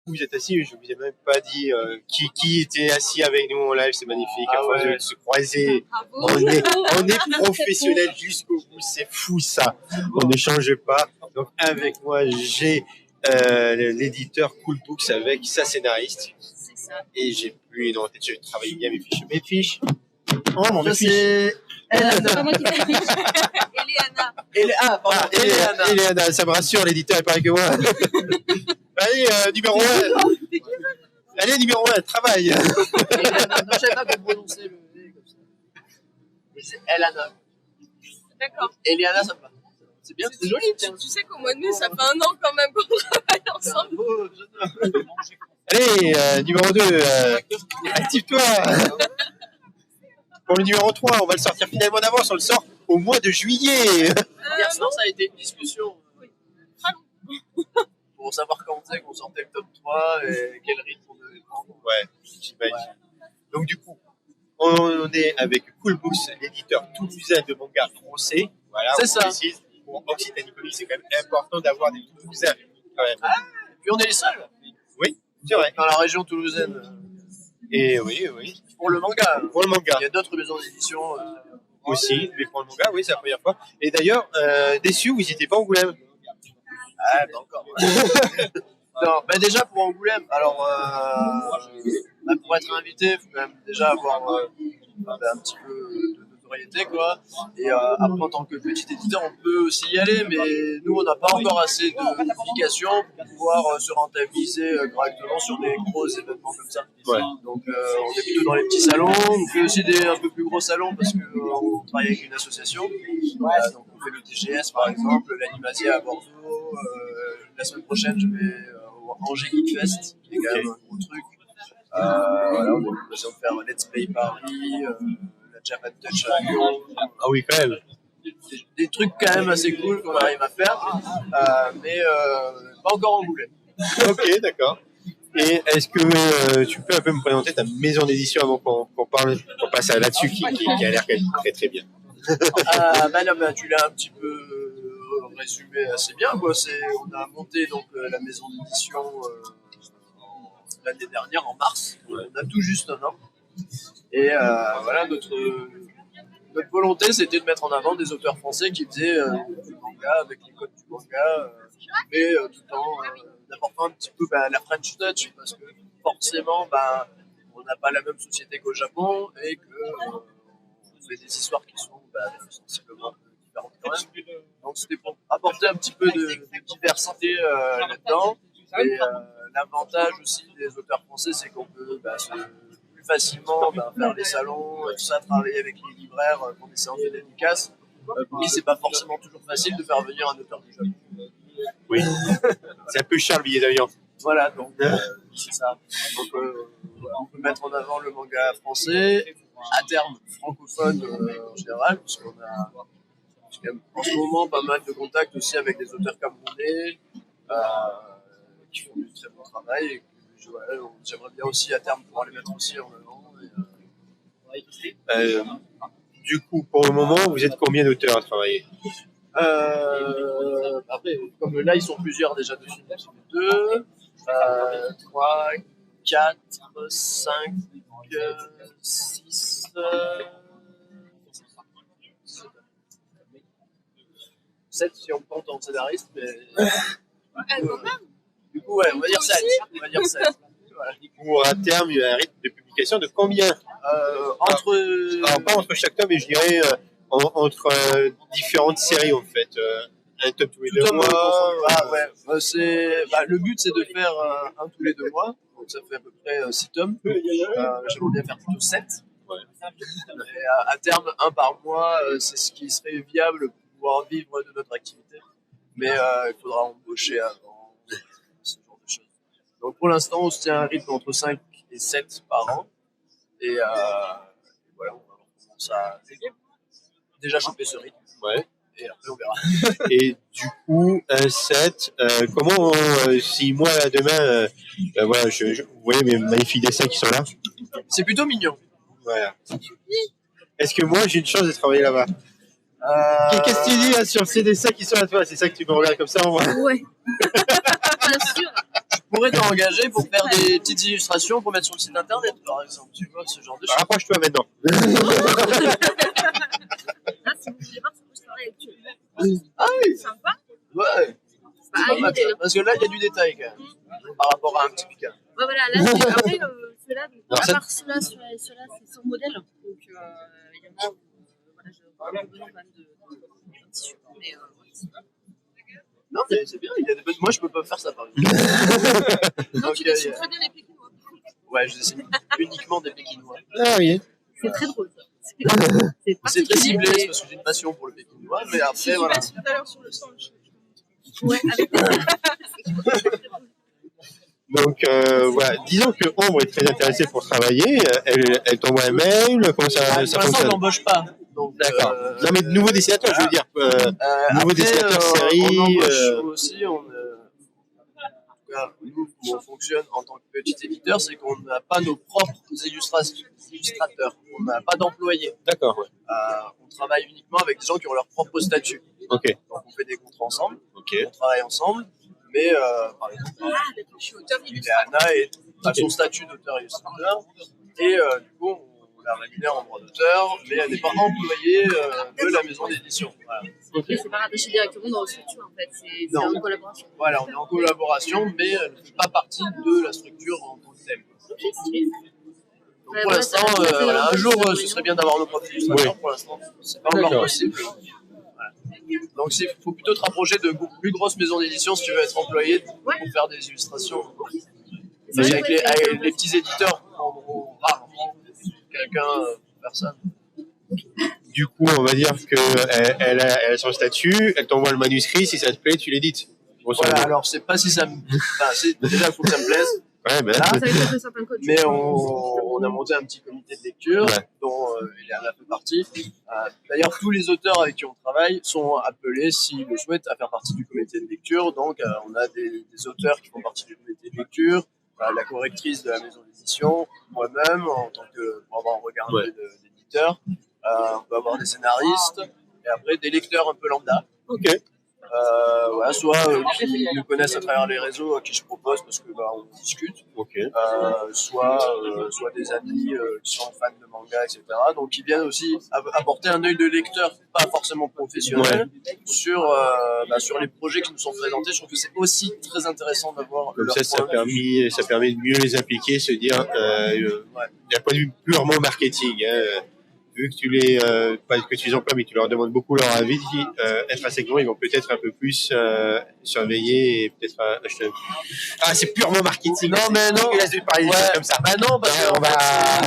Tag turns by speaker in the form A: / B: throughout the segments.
A: Vous êtes assis, je vous ai même pas dit qui était assis avec nous en live, c'est magnifique. Enfin, de se croiser, on est professionnels jusqu'au bout, c'est fou ça. On ne change pas. Donc avec moi, j'ai l'éditeur Cool Books avec sa scénariste.
B: C'est ça.
A: Et j'ai plus dans la tête, je travaille bien mes fiches. Mes fiches.
C: Oh mon Dieu, c'est
B: C'est pas moi qui fais les fiches. Eliana.
A: Eliana, ça me rassure, l'éditeur est pareil que moi. Allez, numéro 1. Allez, numéro 1, travaille.
C: Non, je savais pas qu'on prononçait le V comme ça. Mais c'est Elana.
B: D'accord.
C: Eliana, ça me va. C'est bien, c'est joli.
B: Tu sais qu'au mois de mai, ça fait 1 an quand même qu'on travaille ensemble.
A: Allez, numéro 2, active-toi. Pour le numéro 3, on va le sortir finalement en avance, on le sort au mois de juillet.
C: Hier soir, ça a été une discussion.
B: Oui.
C: Pour savoir quand c'est qu'on sortait le top 3 et quel rythme on devait prendre.
A: Ouais, j'imagine. Ouais. Donc du coup, on est avec Cool Books, l'éditeur toulousain de manga français. Voilà,
C: c'est ça.
A: Précise. Pour Occitanie Comics, c'est quand même important d'avoir des Toulousains quand même.
C: Ah, et puis on est les seuls.
A: Oui, c'est vrai.
C: Dans la région toulousaine.
A: Et oui.
C: Pour le manga.
A: Pour le manga.
C: Il y a d'autres maisons d'édition.
A: Aussi, mais pour le manga, oui, c'est la première fois. Et d'ailleurs, déçu, vous n'étiez pas à Angoulême.
C: Ah, pas encore. Non, bah déjà pour Angoulême, alors pour être invité, il faut quand même déjà avoir un petit peu de notoriété, quoi. Et après, en tant que petit éditeur, on peut aussi y aller, mais nous, on n'a pas encore assez de publications pour pouvoir se rentabiliser correctement sur des gros événements comme ça.
A: Ouais.
C: Donc, on est plutôt dans les petits salons. On fait aussi des un peu plus gros salons parce qu'on travaille avec une association. Donc, on fait le TGS, par exemple, l'Animasia à Bordeaux. La semaine prochaine, je vais au Angers Geek Fest, qui est quand même un gros truc. Voilà, on a l'occasion de faire Let's Play Paris, la Japan Touch à Lyon.
A: Ah oui, quand même.
C: Des trucs quand même assez cool qu'on arrive à faire, mais pas encore en Angoulême.
A: Ok, d'accord. Et est-ce que tu peux un peu me présenter ta maison d'édition avant qu'on passe à là-dessus qui a l'air quand même très très bien.
C: Tu l'as un petit peu résumé assez bien, quoi. On a monté donc la maison d'édition l'année dernière en mars. On a tout juste 1 an. Et voilà, notre volonté, c'était de mettre en avant des auteurs français qui faisaient du manga avec les codes du manga, mais tout en apportant un petit peu la French touch, parce que forcément, on n'a pas la même société qu'au Japon et qu'on fait des histoires qui sont sensiblement différentes quand même. Donc c'était pour apporter un petit peu de diversité là-dedans. Et l'avantage aussi des auteurs français, c'est qu'on peut plus facilement faire des salons, tout ça, travailler avec les libraires pour des séances de dédicaces, pour qui c'est pas forcément toujours facile de faire venir un auteur du Japon.
A: Oui, c'est un peu cher le billet d'avion.
C: Voilà, donc c'est ça. Donc on peut mettre en avant le manga français, à terme francophone en général, puisqu'on a en ce moment pas mal de contacts aussi avec des auteurs camerounais qui font du très bon travail. Et j'aimerais bien aussi à terme pouvoir les mettre aussi en avant.
A: Du coup, pour le moment, vous êtes combien d'auteurs à travailler?
C: Après, comme là, ils sont plusieurs déjà dessus. 2, 3, 4, 5, 6, 7 si on compte en scénariste. Mais... Du coup, ouais, on va dire 7. Voilà.
A: Pour à terme, il y a un rythme de publication de combien? Alors, pas entre chaque tome, mais je dirais entre différentes séries en fait. Un tome tous les 2 mois.
C: Le but c'est de faire un tous les 2 mois, donc ça fait à peu près 6 tomes. J'aimerais bien faire plutôt 7. Ouais. Et à terme, 1 par mois, c'est ce qui serait viable pour pouvoir vivre de notre activité. Mais il faudra embaucher avant, ce genre de choses. Donc pour l'instant, on se tient à un rythme entre 5 et 7 par an. Et voilà, on va voir comment ça déjà choper ce rythme.
A: Ouais.
C: Et après, on verra.
A: Et du coup, un 7, comment, si moi, demain, voilà, vous voyez mes magnifiques dessins qui sont là?
C: C'est plutôt mignon.
A: Voilà. Est-ce que moi, j'ai une chance de travailler là-bas? Qu'est-ce que tu dis sur ces dessins qui sont à toi? C'est ça que tu me regardes comme ça, en vrai?
B: Ouais. Bien sûr.
C: pourrais t'engager pour faire des petites illustrations pour mettre sur le site internet, par exemple. Tu vois, ce genre de choses.
A: Rapproche-toi maintenant.
B: Ah, si vous voulez voir, c'est moi je travaille actuellement.
C: Ah oui.
B: C'est sympa.
C: Ouais.
B: Bah,
C: C'est pas mal, ça. Parce que là, il y a du détail quand même. Par rapport à un petit Pika.
B: Ouais, voilà, là, après, ceux-là, à part ceux-là, c'est sans modèle. Donc, il y en a où, voilà, je besoin quand même d'un petit support. Mais,
C: Non, mais c'est bien. Il y a des bonnes... Moi, je peux pas faire ça, par exemple.
B: non, tu dessines très bien les Pékinois.
C: Ouais, je dessine uniquement des Pékinois.
A: Ah oui.
B: C'est très drôle, ça.
C: C'est très ciblé, c'est parce que j'ai une passion pour le Pékinois. Mais après, voilà.
B: Tout à l'heure sur le sang, ouais, avec
A: Donc, voilà. Disons que Ombre est très intéressée pour travailler. Elle t'envoie un mail. Comment ça
C: Pour l'instant, on
A: fonctionne?
C: n'embauche pas.
A: D'accord. Non, mais de nouveaux dessinateurs, je veux dire. Nouveaux dessinateurs, séries.
C: On embauche aussi. En tout cas, nous, comment on fonctionne en tant que petit éditeur, c'est qu'on n'a pas nos propres illustrateurs. On n'a pas d'employés.
A: D'accord.
C: On travaille uniquement avec des gens qui ont leur propre statut.
A: Ok.
C: Donc, on fait des contrats ensemble.
A: Ok.
C: On travaille ensemble. Mais, par exemple,
B: je suis auteur
C: Anna a son statut d'auteur-illustrateur. Et du coup, on la rémunère en droit d'auteur, mais elle n'est pas employée de la maison d'édition. Voilà.
B: C'est pas rattaché directement dans le structure, en fait. C'est en collaboration.
C: Voilà, on est en collaboration, mais elle ne fait pas partie de la structure en tant que telle.
B: Ok, stylé.
C: Donc pour l'instant, voilà, un jour, ce serait bien d'avoir nos propres illustrateurs. Oui. Pour l'instant, c'est pas encore possible. Voilà. Donc il faut plutôt te rapprocher de beaucoup plus grosses maisons d'édition si tu veux être employé pour faire des illustrations. Avec les petits éditeurs, rarement quelqu'un, personne.
A: Du coup, on va dire qu'elle a son statut, elle t'envoie le manuscrit, si ça te plaît, tu l'édites.
C: Voilà, alors c'est pas si ça me... Enfin, déjà, il faut que ça me plaise.
A: Ouais, ben
B: là,
C: mais on a monté un petit comité de lecture dont Eliana fait partie. D'ailleurs, tous les auteurs avec qui on travaille sont appelés, s'ils le souhaitent, à faire partie du comité de lecture. Donc, on a des auteurs qui font partie du comité de lecture, la correctrice de la maison d'édition, moi-même, en tant que pour avoir un regard d'éditeur. On peut avoir des scénaristes et après des lecteurs un peu lambda.
A: Ok.
C: Voilà, soit qui nous connaissent à travers les réseaux à qui je propose parce que on discute.
A: Okay.
C: Soit des amis qui sont fans de manga, etc. Donc qui viennent aussi apporter un œil de lecteur, pas forcément professionnel, sur les projets qui nous sont présentés. Je trouve que c'est aussi très intéressant d'avoir.
A: Comme ça permet de mieux les impliquer, se dire d'un point de vue purement marketing. Vu que tu les emploies, mais tu leur demandes beaucoup leur avis, intrinsèquement, ils vont peut-être un peu plus surveiller et peut-être acheter. Ah, c'est purement marketing.
C: Non, mais non.
A: Comme ça.
C: Bah non, parce que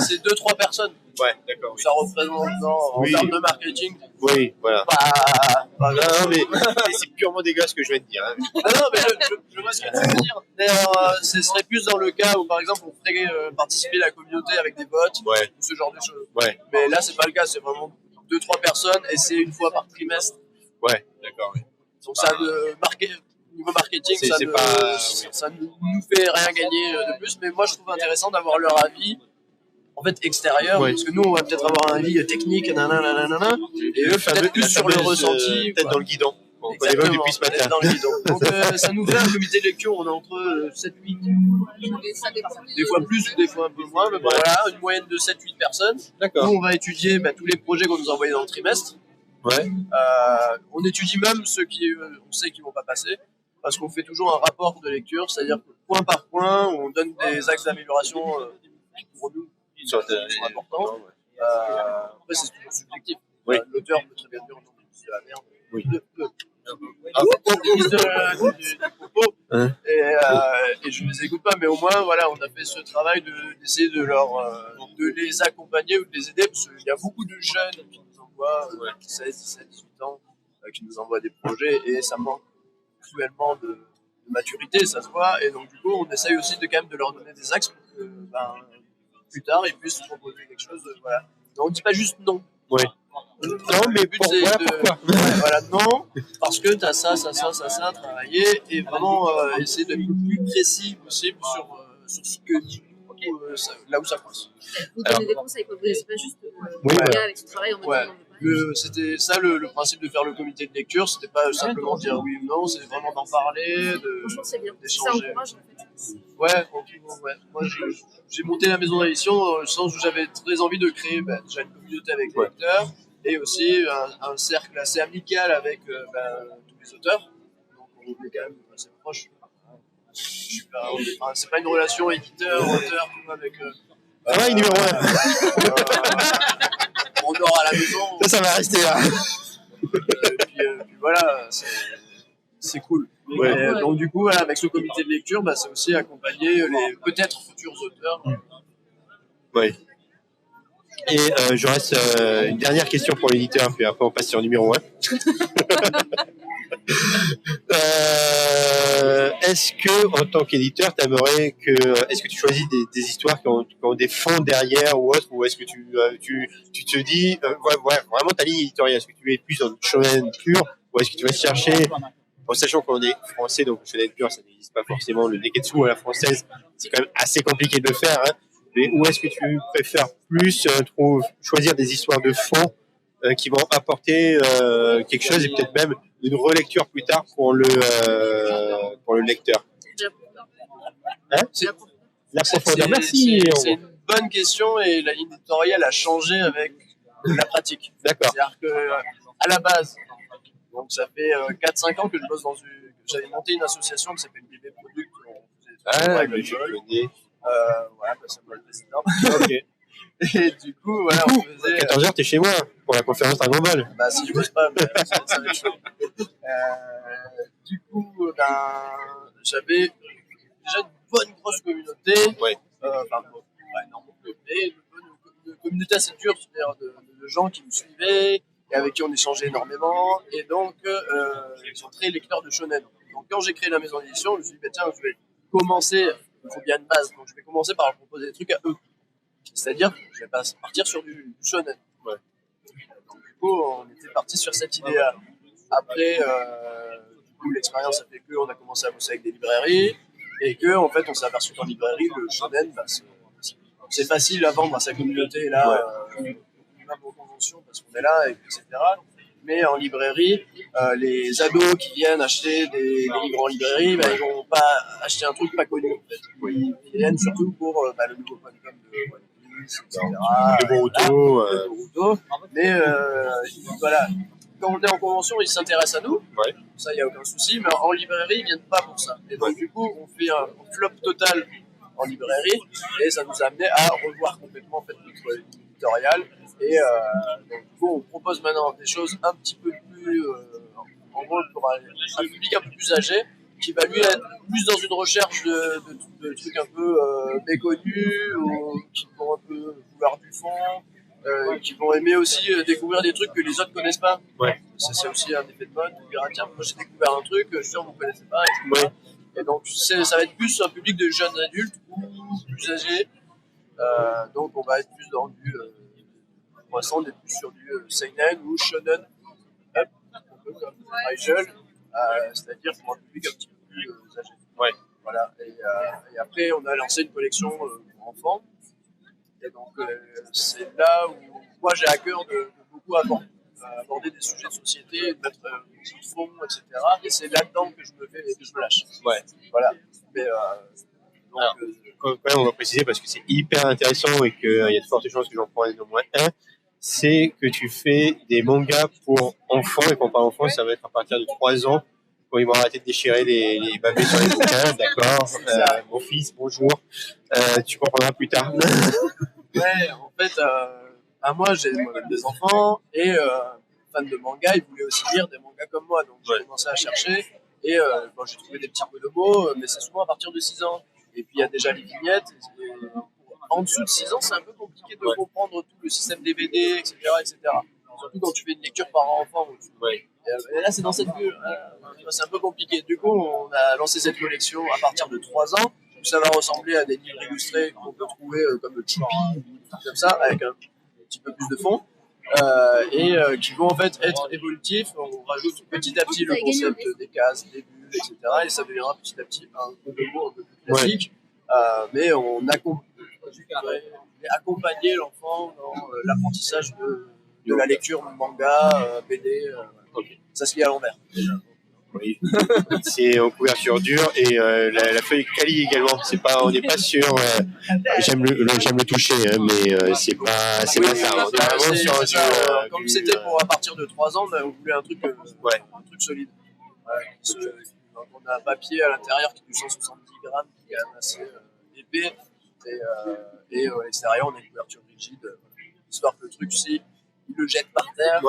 C: c'est 2-3 personnes.
A: Ouais, d'accord.
C: Ça représente en termes de marketing.
A: Oui, voilà. Non, mais c'est purement dégueulasse ce que je viens de dire. Hein.
C: Non, mais je vois ce que tu veux dire. D'ailleurs, ce serait plus dans le cas où, par exemple, on ferait participer la communauté avec des votes ou ce genre de choses. Ouais. Mais là, c'est pas le cas. C'est vraiment 2-3 personnes et c'est une fois par trimestre.
A: Ouais, d'accord. Oui.
C: Donc ça niveau marketing, ça ne nous fait rien gagner de plus. Mais moi, je trouve intéressant d'avoir leur avis. En fait, extérieur, parce que nous, on va peut-être avoir un avis technique, et eux, peut-être plus sur le ressenti.
A: Peut-être dans le guidon. On peut les voir depuis ce matin.
C: Dans le guidon. Donc, ça nous fait un comité de lecture, on est entre 7-8. Des fois plus ou des fois un peu moins, mais voilà, une moyenne de 7-8 personnes. D'accord. Nous, on va étudier tous les projets qu'on nous a envoyés dans le trimestre. Ouais. On étudie même ceux qui, on sait qu'ils vont pas passer, parce qu'on fait toujours un rapport de lecture, c'est-à-dire que point par point, on donne des axes d'amélioration qui, pour nous, sont importants. Après, c'est toujours subjectif. L'auteur peut très bien dire non, c'est de la merde. Oui. Du propos. Et je ne les écoute pas, mais au moins, voilà, on a fait ce travail d'essayer de les accompagner ou de les aider, parce qu'il y a beaucoup de jeunes qui nous envoient 16, 17, 18 ans, qui nous envoient des projets, et ça manque cruellement de maturité, ça se voit, et donc du coup, on essaye aussi quand même de leur donner des axes pour que, plus tard, ils puissent proposer quelque chose. Voilà. Donc, on ne dit pas juste non. Ouais. Non, mais le but, c'est pourquoi voilà, non, parce que tu as ça, à travailler, et vraiment essayer d'être le plus précis possible sur ce que là où ça passe.
B: Vous donnez des conseils, quoi. Vous ne laissez pas juste le gars avec son travail en mode
C: c'était ça le principe de faire le comité de lecture, c'était pas simplement dire oui ou non, c'est vraiment d'en parler,
B: franchement, c'est bien. Ça encourage, en fait.
C: Ouais, moi j'ai monté la maison d'édition dans le sens où j'avais très envie de créer déjà une communauté avec les lecteurs et aussi un cercle assez amical avec tous les auteurs. Donc on est quand même assez proche. C'est pas une relation éditeur-auteur avec.
A: Ça va, numéro 1.
C: On dort à la maison.
A: Ça va rester là.
C: Puis voilà, c'est cool.
A: Ouais.
C: Donc du coup, voilà, avec ce comité de lecture, c'est aussi accompagner les peut-être futurs auteurs.
A: Oui. Et je reste une dernière question pour l'éditeur, puis après on passe sur numéro 1. Est-ce que, en tant qu'éditeur, est-ce que tu choisis des histoires qui ont des fonds derrière ou autre, ou est-ce que tu te dis, vraiment ta ligne éditoriale, est-ce que tu es plus dans le shonen pur, ou est-ce que tu vas chercher, en sachant qu'on est français, donc le shonen pur, ça n'existe pas forcément, le neketsu à la française, c'est quand même assez compliqué de le faire, hein, mais où est-ce que tu préfères plus choisir des histoires de fond qui vont apporter quelque chose et peut-être même une relecture plus tard pour le lecteur. Hein, la profondeur. Merci.
C: C'est une bonne question et la ligne éditoriale a changé avec la pratique.
A: D'accord.
C: C'est-à-dire que à la base, donc ça fait 4-5 ans que je bosse j'avais monté une association qui s'appelle BB Product.
A: Mais je connais.
C: Voilà, c'est moi le président. Ok. Et du coup, voilà, on faisait.
A: 14h, t'es chez moi pour la conférence Dragon Ball.
C: Si je bosse pas, ça va être chaud. Du coup, j'avais déjà une bonne grosse communauté.
A: Ouais.
C: Non, mais une communauté assez dure, c'est-à-dire de gens qui me suivaient et avec qui on échangeait énormément. Et donc, ils sont très lecteurs de shonen. Donc, quand j'ai créé la maison d'édition, je me suis dit, tiens, je vais commencer, il faut bien une base, donc je vais commencer par leur proposer des trucs à eux. C'est-à-dire que je vais pas partir sur du shonen.
A: Ouais.
C: Donc, du coup, on était parti sur cette idée-là. Après, du coup, l'expérience a fait qu'on a commencé à bosser avec des librairies et qu'en fait, on s'est aperçu qu'en librairie, le shonen, c'est facile à vendre à sa communauté. Là, on va aux conventions parce qu'on est là, etc. Mais en librairie, les ados qui viennent acheter des livres en librairie, ils vont pas acheter un truc pas connu. En fait. Ils viennent surtout pour le nouveau Quantum de One Piece, etc.
A: Le Boruto.
C: Mais voilà, quand on est en convention, ils s'intéressent à nous.
A: Ouais.
C: Ça, il n'y a aucun souci. Mais en librairie, ils viennent pas pour ça. Et donc, du coup, on fait un flop total en librairie et ça nous a amené à revoir complètement en fait, notre éditorial. Et donc, du coup, on propose maintenant des choses un petit peu plus, en gros, pour un public un peu plus âgé, qui va lui être plus dans une recherche de trucs un peu méconnus, ou qui vont un peu vouloir du fond, qui vont aimer aussi découvrir des trucs que les autres connaissent pas.
A: Ouais.
C: C'est aussi un effet de mode. On dira, tiens, moi j'ai découvert un truc, je suis sûr que vous ne connaissez pas, etc. Ouais. Et donc, ça va être plus un public de jeunes adultes ou plus âgés. Donc, on va être plus dans du. Pour l'instant, on est plus sur du seinen ou shonen, un peu comme Rigel, c'est-à-dire pour un public un petit peu plus âgé.
A: Ouais.
C: Voilà. Et après, on a lancé une collection pour enfants. Et donc, c'est là où moi j'ai à cœur de beaucoup aborder des sujets de société, de mettre beaucoup de fond, etc. Et c'est là-dedans que je me lâche.
A: Ouais.
C: Voilà. Mais, donc,
A: on va préciser parce que c'est hyper intéressant et qu'il y a de fortes chances que j'en prenne au moins un. C'est que tu fais des mangas pour enfants, et quand on parle enfants, ça va être à partir de 3 ans, quand ils vont arrêter de déchirer les bavets sur les bouquins, d'accord. Mon fils, bonjour. Tu comprendras plus tard.
C: Ouais, en fait, moi j'ai moi-même des enfants et fans de manga, ils voulaient aussi lire des mangas comme moi, donc j'ai commencé à chercher et j'ai trouvé des petits bonobos, mais c'est souvent à partir de 6 ans. Et puis il y a déjà les vignettes. En dessous de 6 ans, c'est un peu compliqué de comprendre tout le système DVD, etc., etc. Surtout quand tu fais une lecture par enfant. Et là, c'est dans cette bulle. C'est un peu compliqué. Du coup, on a lancé cette collection à partir de 3 ans. Où ça va ressembler à des livres illustrés qu'on peut trouver comme Choupi, comme ça, avec un petit peu plus de fond. Et qui vont en fait être évolutifs. On rajoute petit à petit le concept des cases, des bulles, etc. Et ça deviendra petit à petit un peu de mots un peu plus classique. Mais on accompagner l'enfant dans l'apprentissage de la lecture, manga, BD. Ça se lit à l'envers.
A: Oui. C'est en couverture dure et la feuille quali également. C'est pas, on n'est pas sûr. J'aime le toucher, hein, mais c'est pas ça. On est vraiment sur
C: comme c'était pour à partir de 3 ans, on voulait un truc solide. Donc on a un papier à l'intérieur qui est de 170 grammes, qui est quand même assez épais, et à l'extérieur on a une couverture rigide, histoire que le truc, si il le jette par terre,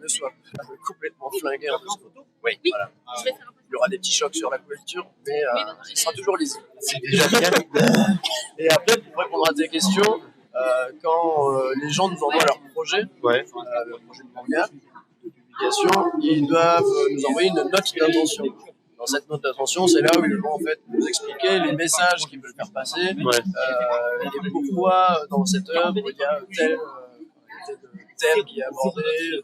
C: ne soit pas complètement flingué en photo. Oui, voilà. Il y aura des petits chocs sur la couverture, mais il sera toujours lisible.
A: C'est déjà bien.
C: Et après, pour répondre à tes questions, quand les gens nous envoient leur projet, le projet de manga, de publication, ils doivent nous envoyer une note d'intention. Dans cette note d'intention, c'est là où ils vont en fait nous expliquer les messages qu'ils veulent faire passer, et pourquoi dans cette œuvre il y a tel thème qui est abordé,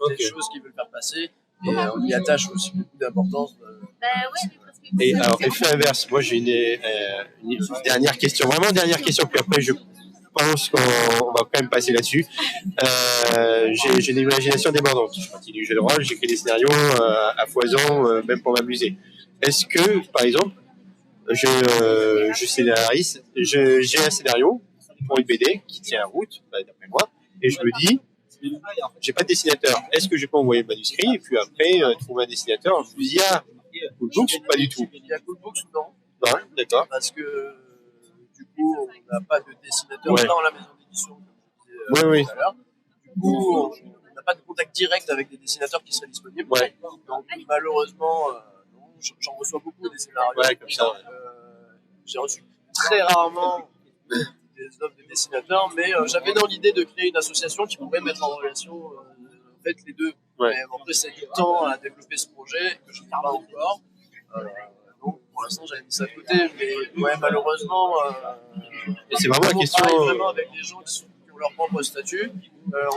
C: des choses qu'ils veulent faire passer, et on y attache aussi beaucoup d'importance.
A: Et alors, effet inverse, moi j'ai une dernière question, vraiment dernière question, puis après je pense qu'on va quand même passer là-dessus. J'ai une imagination débordante. Je continue le jeu de rôle, j'écris des scénarios à foison, même pour m'amuser. Est-ce que, par exemple, je scénarise, j'ai un scénario pour une BD qui tient la route, d'après moi, et je me dis, j'ai pas de dessinateur. Est-ce que je peux envoyer le manuscrit et puis après trouver un dessinateur via Coolbooks ou pas du tout?
C: Il y a Coolbooks ou non?
A: Non, d'accord.
C: Parce que du coup, on n'a pas de dessinateur dans la maison d'édition, comme je disais tout à l'heure. Du coup, on n'a pas de contact direct avec des dessinateurs qui seraient disponibles. Donc malheureusement, j'en reçois beaucoup des scénarios.
A: Comme ça.
C: J'ai reçu très rarement des offres de dessinateurs, mais j'avais dans l'idée de créer une association qui pourrait mettre en relation en fait les deux. Mais après, c'est du temps à développer ce projet que je ne fais pas encore. Donc pour l'instant, j'avais mis ça de côté, mais malheureusement,
A: c'est vraiment la question.
C: On travaille vraiment avec des gens qui ont leur propre statut.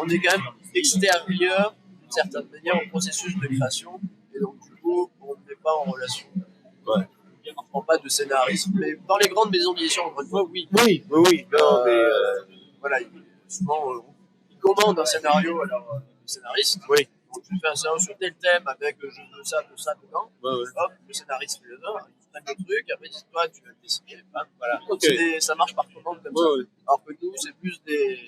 C: On est quand même extérieur, d'une certaine manière, au processus de création, et donc du coup, on ne met pas en relation. On ne prend pas de scénariste. Mais dans les grandes maisons d'édition, encore une fois, oui.
A: Oui. Non, mais
C: voilà, souvent, ils commandent un scénario à leur scénariste. Donc, tu fais un scénario sur tel thème avec je veux ça dedans. Hop, le scénariste fait le nom, il prend le truc, après il dit toi, tu vas le dessiner. Voilà. Ça marche par commande comme ça. Alors que nous, c'est plus des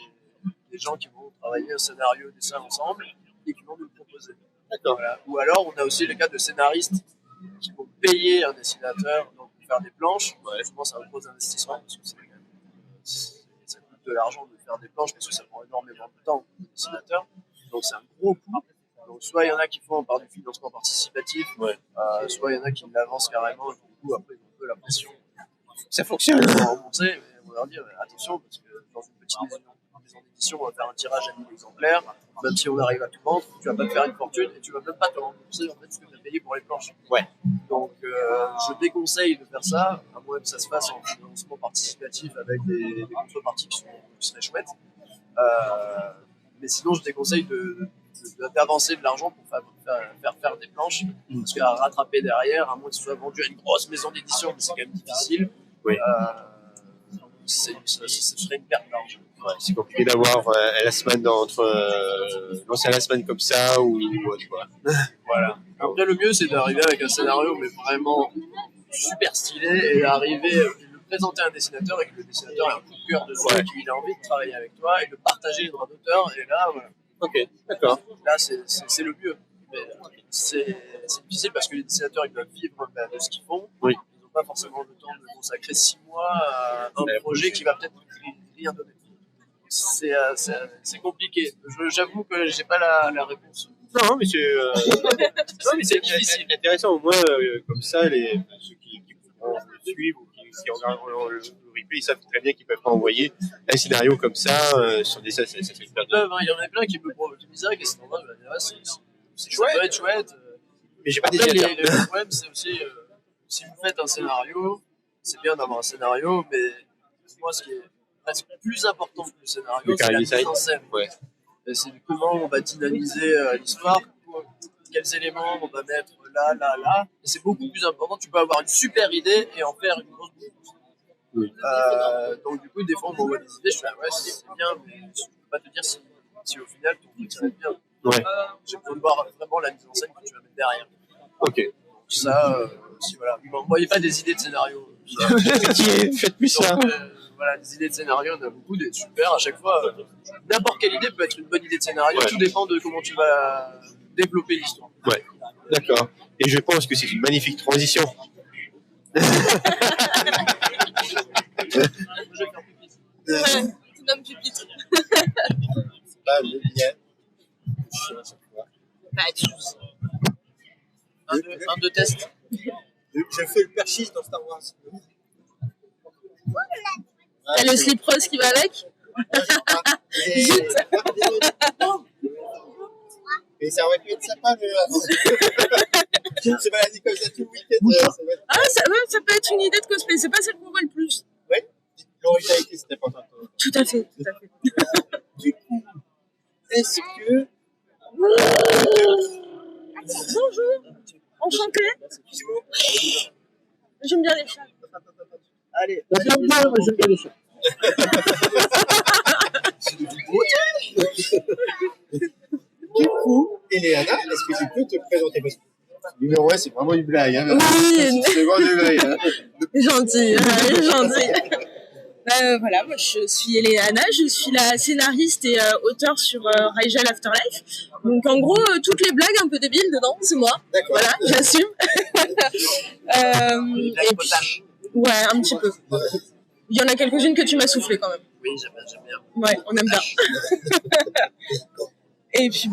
C: gens qui vont travailler un scénario, dessin ensemble et qui vont nous le proposer. Voilà. Ou alors, on a aussi le cas de scénaristes qui vont payer un dessinateur donc, pour faire des planches. Souvent, c'est un gros investissement parce que ça coûte de l'argent de faire des planches parce que ça prend énormément de temps pour le dessinateur. Donc, c'est un gros coût. Donc, soit il y en a qui font par du financement participatif, soit il y en a qui l'avancent carrément. Et du coup, après, ils ont un peu la pression.
A: Ça fonctionne.
C: Ils vont rembourser, mais on va leur dire attention, parce que dans une petite maison d'édition, on va faire un tirage à 1000 exemplaires. Même si on arrive à tout vendre, tu vas pas te faire une fortune et tu vas même pas te rembourser en fait, ce que tu as payé pour les planches. Donc, je déconseille de faire ça, à moins que ça se fasse en financement participatif avec des contreparties qui seraient chouettes. Mais sinon, je déconseille d'avancer de l'argent pour faire des planches, parce qu'à rattraper derrière, à moins que ce soit vendu à une grosse maison d'édition, mais c'est quand même difficile. Ce serait une perte d'argent.
A: C'est compliqué d'avoir la semaine lancer la semaine comme ça ou autre.
C: Voilà. Après, le mieux, c'est d'arriver avec un scénario, mais vraiment super stylé, et d'arriver de le présenter à un dessinateur et que le dessinateur ait un coup de cœur dessus, qu'il a envie de travailler avec toi et de partager les droits d'auteur. Et là, voilà.
A: D'accord.
C: Là, c'est le mieux. Mais c'est difficile parce que les dessinateurs, ils doivent vivre de ce qu'ils font. Ils n'ont pas forcément le temps de consacrer 6 mois à un projet qui va peut-être rien donner. C'est compliqué. J'avoue que j'ai pas la réponse.
A: Non, mais c'est difficile. Intéressant. Au moins, comme ça, ceux qui pourront le suivre ou qui regarderont le replay, ils savent très bien qu'ils peuvent pas envoyer un scénario comme ça sur des ça fait super
C: bien. Il y en a plein qui me disent ça, qu'est-ce que c'est chouette. Ça peut être chouette.
A: Mais j'ai pas dessinateur.
C: Le web, c'est aussi si vous faites un scénario, c'est bien d'avoir un scénario, mais moi, ce qui est presque plus important que le scénario, c'est la mise en scène. C'est comment on va dynamiser l'histoire, quels éléments on va mettre là. Et c'est beaucoup plus important. Tu peux avoir une super idée et en faire une grosse boucle. Donc du coup, des fois, on m'envoie des idées, je fais c'est bien, mais je ne peux pas te dire si au final ton truc ça va être bien. J'ai besoin de voir vraiment la mise en scène que tu vas mettre derrière. ça, si voilà, ne m'envoyez pas des idées de scénario.
A: Faites plus ça.
C: Donc, voilà, des idées de scénario, on a beaucoup, des super à chaque fois. N'importe quelle idée peut être une bonne idée de scénario, tout dépend de comment tu vas développer l'histoire.
A: Ouais, d'accord. Et je pense que c'est une magnifique transition.
B: Ouais, tout nomme pupitre.
A: C'est pas le lien.
B: Pas de soucis.
C: Un de test.
A: Je fais le perchis dans Star Wars.
B: T'as le slip rose qui va avec? Zut.
A: Et ça aurait pu être sympa, mais c'est maladie comme ça tout le week-end.
B: Ah, ça peut être une idée de cosplay, c'est pas celle qu'on voit le plus.
A: Oui, l'originalité, c'était pas important.
B: Tout à fait.
A: Du coup, est-ce que...
B: Bonjour, enchanté. J'aime bien les chats.
C: Allez,
A: j'aime bien les chats. Du coup, Eleana, est-ce que tu peux te présenter? Parce que numéro 1, c'est vraiment une blague. Hein,
B: Oui,
A: second degré. Hein.
B: gentil. Voilà, moi je suis Eleana, je suis la scénariste et auteure sur Rigel Afterlife. Donc en gros, toutes les blagues un peu débiles dedans, c'est moi.
A: D'accord.
B: Voilà, j'assume. Et puis, ouais, un petit peu. Il y en a quelques-unes que tu m'as soufflé quand même.
C: Oui, j'aime bien.
B: Ouais, on aime bien. Et puis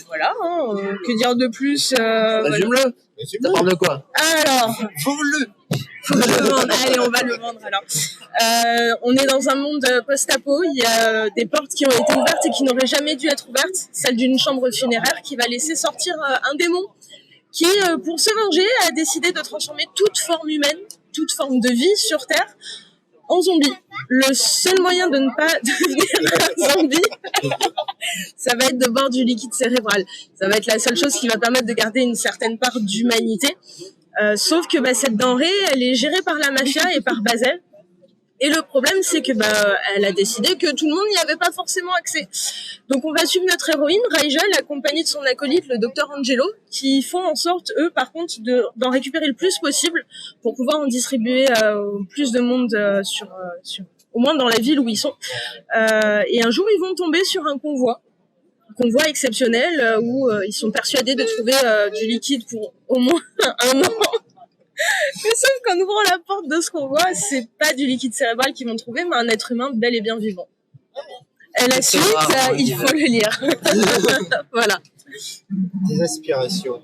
B: voilà, hein, que dire de plus
C: Résume-le. Ça parle de quoi?
B: Alors,
A: Vends-le.
B: faut que je le vende. Allez, on va le vendre alors. On est dans un monde post-apo. Il y a des portes qui ont été ouvertes et qui n'auraient jamais dû être ouvertes. Celle d'une chambre funéraire qui va laisser sortir un démon qui, pour se venger, a décidé de transformer toute forme humaine, toute forme de vie sur Terre, en zombie. Le seul moyen de ne pas devenir un zombie, ça va être de boire du liquide cérébral. Ça va être la seule chose qui va permettre de garder une certaine part d'humanité. Sauf que cette denrée, elle est gérée par la mafia et par Basel. Et le problème, c'est que elle a décidé que tout le monde n'y avait pas forcément accès. Donc on va suivre notre héroïne, Rigel, accompagnée de son acolyte, le docteur Angelo, qui font en sorte, eux, par contre, d'en récupérer le plus possible pour pouvoir en distribuer au plus de monde au moins dans la ville où ils sont. Et un jour, ils vont tomber sur un convoi exceptionnel où ils sont persuadés de trouver du liquide pour au moins un an. Mais sauf qu'en ouvrant la porte de ce convoi, c'est pas du liquide cérébral qu'ils vont trouver, mais un être humain bel et bien vivant. Et la suite, il faut le lire. Voilà.
A: Des aspirations.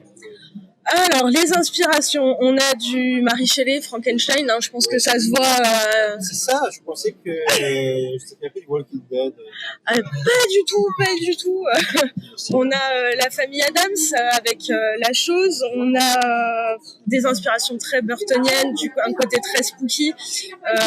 B: Alors, les inspirations, on a du Mary Shelley, Frankenstein, hein, je pense que ça se voit.
A: C'est ça, je pensais que c'était un peu du Walking Dead.
B: Pas du tout. On a la famille Adams avec La Chose, on a des inspirations très burtoniennes, un côté très spooky.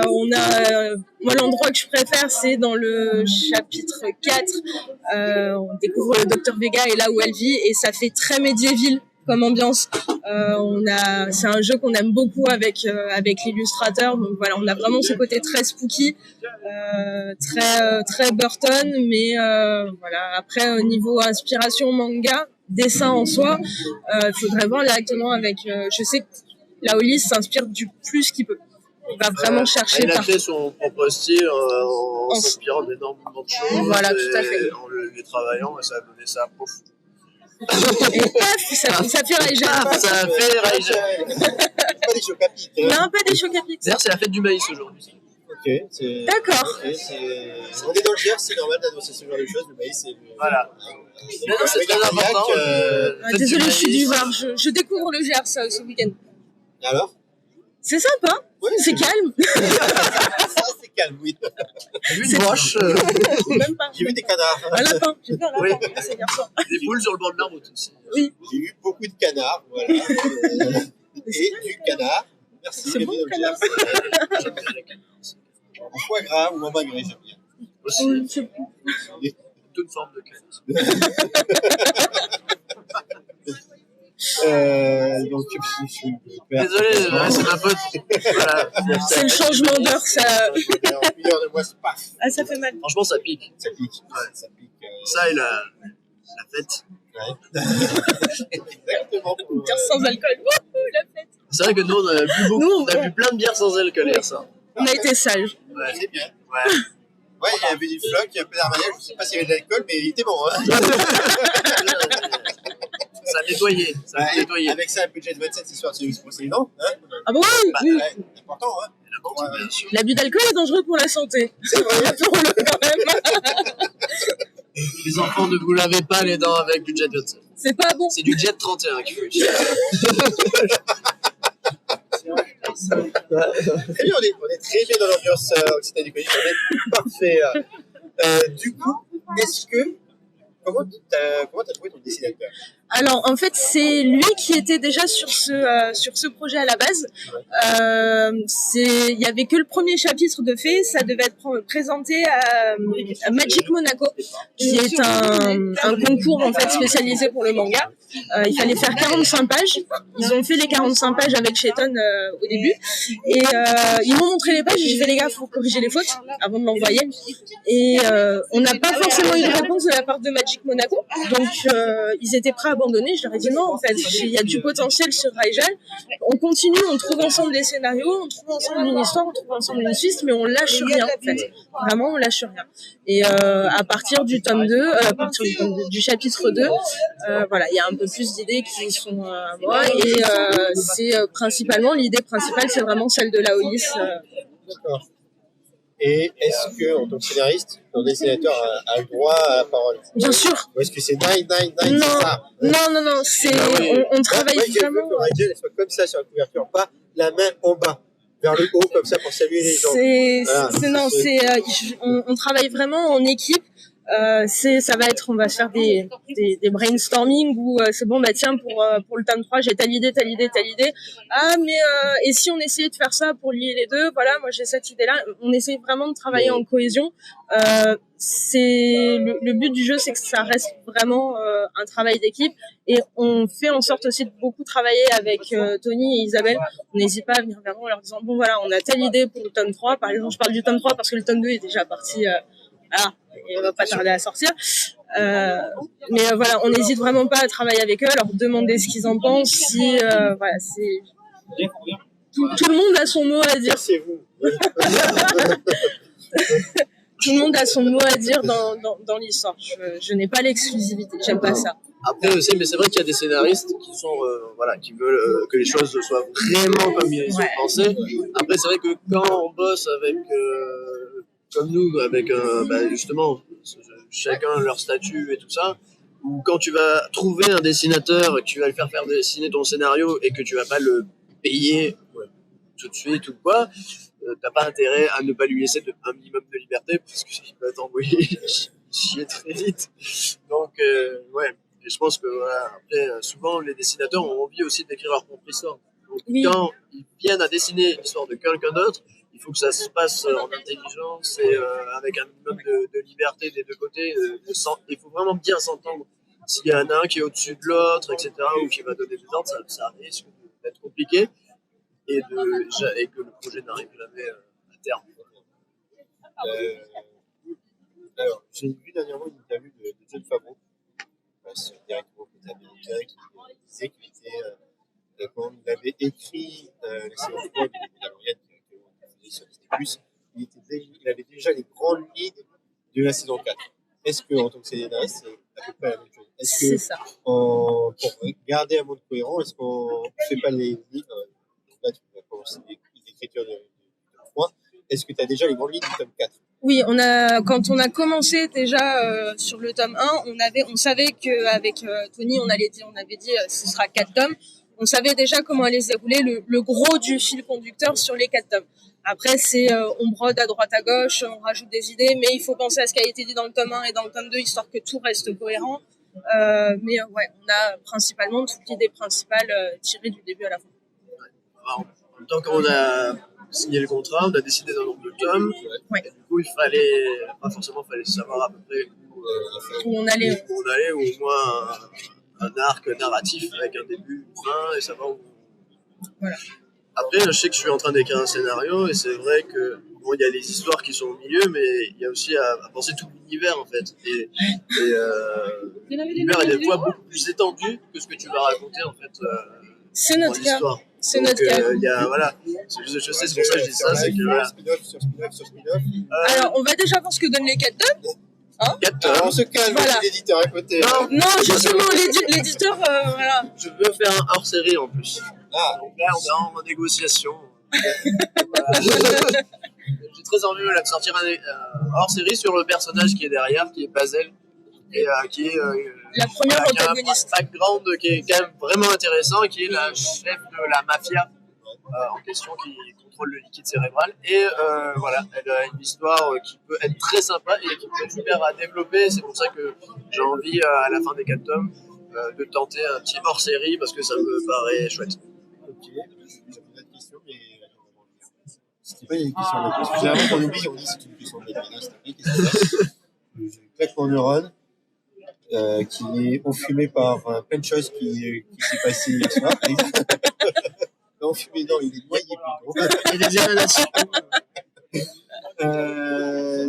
B: On a, moi l'endroit que je préfère, c'est dans le chapitre 4, on découvre le Dr Vega et là où elle vit, et ça fait très médiéville comme ambiance. C'est un jeu qu'on aime beaucoup avec l'illustrateur, donc voilà, on a vraiment ce côté très spooky, très Burton, mais voilà. Après, au niveau inspiration manga, dessin en soi, faudrait voir directement avec. Je sais que la Hollis s'inspire du plus qu'il peut. Il va vraiment chercher.
C: Il a fait son propre style en s'inspirant d'énormément de choses.
B: Voilà, tout à fait.
C: En les travaillant, et ça a donné ça à prof.
B: Et paf, ça fait Rigel.
C: Ça fait Rigel.
A: Pas des chocapics.
B: Non, pas des chocapics.
C: D'ailleurs, c'est la fête du maïs aujourd'hui.
A: Ok, c'est...
B: D'accord.
A: Okay, on est dans le Gers, c'est normal d'annoncer ce genre de choses. Le maïs, c'est...
C: Voilà. Non, c'est très important.
B: Désolé, je suis du Var. Je découvre le Gers ce week-end.
A: Alors?
B: C'est sympa. Ouais, c'est calme.
A: Ça, c'est calme, oui.
C: J'ai vu une roche.
A: J'ai vu des canards.
B: Un lapin. J'ai vu un lapin. Oui. C'est hier soir.
C: Des poules sur le bord de la route aussi.
B: Oui.
A: J'ai vu beaucoup de canards, voilà. Et du canard. Merci.
B: C'est bon, le canard.
C: J'aime bien les canards.
A: En foie gras ou en magret, j'aime bien.
C: Aussi.
B: Oui, c'est bon.
C: Toute forme de canard.
A: Donc,
C: désolé, c'est ma faute. Voilà.
B: C'est le changement d'heure, ça.
A: Une heure de moi, c'est paf.
B: Ah, ça fait mal.
C: Franchement, ça pique.
A: Ça pique.
C: Ouais.
A: Ça pique.
C: Ça et la fête.
A: Ouais. Exactement.
B: Une bière sans alcool. Wouhou, la fête.
C: C'est vrai que nous, on a bu beaucoup, on a bu plein de bières sans alcool hier, ça.
B: On a été sages.
C: Ouais.
A: C'est bien.
C: Ouais.
A: Ouais, il y avait du floc, il y a un peu d'armagnac, je sais pas s'il y avait de l'alcool, mais il était bon. Hein.
C: Ça a nettoyé. Ça a nettoyé.
A: Avec ça, un budget de 27, c'est sûr, c'est se brosser les dents. Hein.
B: Ah bon?
A: Bah,
B: Oui.
A: ouais, c'est important. Hein.
C: Bien sûr.
B: L'abus d'alcool est dangereux pour la santé.
A: C'est vrai.
B: Rappelons-le quand même.
C: Les enfants, ne vous lavez pas les dents avec du Jet 27.
B: C'est pas bon.
C: C'est du Jet 31 qu'il faut utiliser.
A: Très bien, on est très bien dans l'ambiance occitanie-conique, on est parfait. Du coup, comment t'as trouvé ton dessinateur?
B: Alors en fait c'est lui qui était déjà sur ce projet à la base. Il y avait que le premier chapitre de fait, ça devait être présenté à Magic Monaco, qui est un concours en fait spécialisé pour le manga. Il fallait faire 45 pages. Ils ont fait les 45 pages avec Shaiton au début et ils m'ont montré les pages. J'ai fait les gars, faut corriger les fautes avant de l'envoyer. Et on n'a pas forcément eu de réponse de la part de Magic Monaco, donc ils étaient prêts à abandonner. Je leur ai dit non, en fait, il y a du potentiel sur Raijal. On continue, on trouve ensemble des scénarios, on trouve ensemble une histoire, on trouve ensemble une suite, mais on lâche rien en fait. Vraiment, on lâche rien. Et à partir du tome 2, à partir du chapitre 2, voilà, il y a un peu plus d'idées qui sont à moi. Et c'est principalement, l'idée principale, c'est vraiment celle de Laolis.
A: D'accord. Et est-ce que, en tant que scénariste, ton dessinateur a le droit à la parole?
B: Bien sûr.
A: Ou est-ce que c'est nine,
B: Non,
A: c'est ça?
B: non, c'est, on travaille vraiment.
A: Raijal soit comme ça sur la couverture, pas la main en bas, vers le haut, comme ça, pour saluer les gens.
B: On travaille vraiment en équipe. Ça va être, on va se faire des brainstorming où c'est bon, bah tiens, pour le tome 3, j'ai telle idée. Ah, mais et si on essayait de faire ça pour lier les deux? Voilà, moi j'ai cette idée-là. On essaye vraiment de travailler en cohésion. C'est le but du jeu, c'est que ça reste vraiment un travail d'équipe, et on fait en sorte aussi de beaucoup travailler avec Tony et Isabelle. On n'hésite pas à venir vers nous en leur disant bon voilà, on a telle idée pour le tome 3. Par exemple, je parle du tome 3 parce que le tome 2 est déjà parti. Voilà, il va pas tarder à sortir. Mais voilà, on n'hésite vraiment pas à travailler avec eux, à leur demander ce qu'ils en pensent. Si voilà, c'est tout le monde a son mot à dire.
A: C'est vous.
B: Tout le monde a son mot à dire dans l'histoire. Je n'ai pas l'exclusivité, j'aime pas ça.
C: Après aussi, mais c'est vrai qu'il y a des scénaristes qui sont qui veulent que les choses soient vraiment comme ils sont pensées. Après, c'est vrai que quand on bosse avec comme nous, avec justement chacun leur statut et tout ça, ou quand tu vas trouver un dessinateur, que tu vas le faire dessiner ton scénario et que tu vas pas le payer tout de suite ou quoi, t'as pas intérêt à ne pas lui laisser un minimum de liberté parce qu'il va t'envoyer chier très vite. Donc ouais, et je pense que voilà, après souvent les dessinateurs ont envie aussi d'écrire leur propre histoire. Donc quand ils viennent à dessiner l'histoire de quelqu'un d'autre, il faut que ça se passe en intelligence et avec un minimum de liberté des deux côtés. Il faut vraiment bien s'entendre. S'il y en a un qui est au-dessus de l'autre, etc., ou qui va donner des ordres, ça risque d'être compliqué et que le projet n'arrive jamais à terme.
A: Alors, j'ai vu dernièrement une interview de Jon Favreau, ce directeur américain, qui disait qu'il était, quand il avait écrit la série de Mandalorian sur Disney+, il avait déjà les grandes lignes de la saison 4. Est-ce qu'en tant que scénariste, c'est à peu près la même chose?
B: C'est ça.
A: Pour garder un monde cohérent, est-ce qu'on ne fait pas les lignes? Là, tu vas commencer l'écriture de tome 3. Est-ce que tu as déjà les grandes lignes du tome 4?
B: Oui, quand on a commencé déjà sur le tome 1, on savait qu'avec Tony, on avait dit ce sera 4 tomes. On savait déjà comment allait se dérouler le gros du fil conducteur sur les 4 tomes. Après, on brode à droite à gauche, on rajoute des idées, mais il faut penser à ce qui a été dit dans le tome 1 et dans le tome 2, histoire que tout reste cohérent. Mais ouais, on a principalement toute l'idée principale tirée du début à la fin.
C: En même temps, quand on a signé le contrat, on a décidé d'un nombre de tomes.
B: Ouais.
C: Et du coup, il fallait savoir à peu près
B: où on allait,
C: ou au moins un arc narratif avec un début, une fin, et savoir où.
B: Voilà.
C: Après, je sais que je suis en train d'écrire un scénario, et c'est vrai que bon, il y a les histoires qui sont au milieu, mais il y a aussi à penser tout l'univers en fait. Et l'univers est des fois beaucoup plus étendu que ce que tu vas raconter en fait.
B: C'est notre cas. C'est notre cas.
C: Voilà. Je sais, c'est pour ça que je dis ça, c'est que voilà.
A: Spin-off.
B: Alors, on va déjà voir ce que donnent les 4 tomes.
A: Alors, on se calme,
B: Voilà.
A: l'éditeur à côté.
B: Non, justement, l'éditeur, voilà.
C: Je veux faire un hors-série en plus.
A: Ah.
C: Donc là, on est en négociation. J'ai très envie de sortir un hors-série sur le personnage qui est derrière, qui est Bazel, et qui est
B: la première protagoniste.
C: Qui a un background qui est quand même vraiment intéressant, qui est la chef de la mafia en question, qui contrôle le liquide cérébral. Et voilà, elle a une histoire qui peut être très sympa et qui peut être super à développer. C'est pour ça que j'ai envie, à la fin des 4 tomes, de tenter un petit hors-série, parce que ça me paraît chouette.
A: Ok, j'ai une autre question, mais c'était pas une question de parce que généralement, quand on oublie, on dit c'est une question de j'ai une plaque en neurone qui est enfumée par plein de choses qui s'est passé hier soir. Non, enfumé, non, il est noyé plutôt.
B: Il y a des émanations.